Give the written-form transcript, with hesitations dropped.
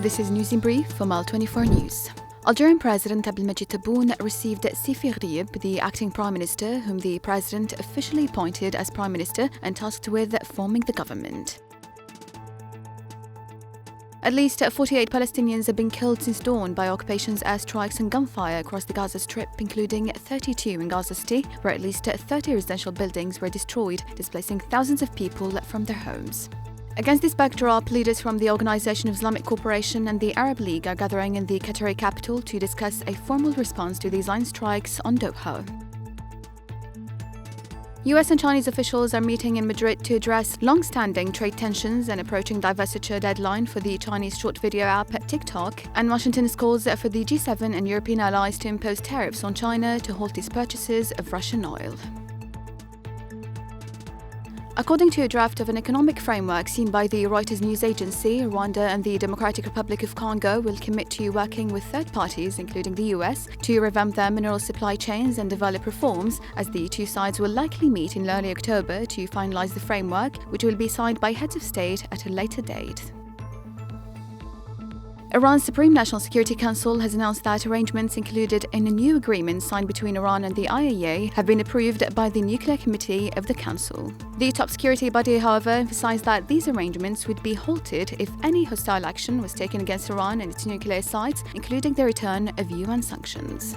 This is News in Brief from Al24 News. Algerian President Abdelmadjid Tebboune received Sifi Ghrieb, the acting Prime Minister, whom the President officially appointed as Prime Minister and tasked with forming the government. At least 48 Palestinians have been killed since dawn by occupation's airstrikes and gunfire across the Gaza Strip, including 32 in Gaza City, where at least 30 residential buildings were destroyed, displacing thousands of people from their homes. Against this backdrop, leaders from the Organization of Islamic Cooperation and the Arab League are gathering in the Qatari capital to discuss a formal response to these line strikes on Doha. US and Chinese officials are meeting in Madrid to address long-standing trade tensions and approaching divestiture deadline for the Chinese short video app TikTok, and Washington's calls for the G7 and European allies to impose tariffs on China to halt its purchases of Russian oil. According to a draft of an economic framework seen by the Reuters news agency, Rwanda and the Democratic Republic of Congo will commit to working with third parties, including the US, to revamp their mineral supply chains and develop reforms, as the two sides will likely meet in early October to finalize the framework, which will be signed by heads of state at a later date. Iran's Supreme National Security Council has announced that arrangements included in a new agreement signed between Iran and the IAEA have been approved by the Nuclear Committee of the Council. The top security body, however, emphasized that these arrangements would be halted if any hostile action was taken against Iran and its nuclear sites, including the return of UN sanctions.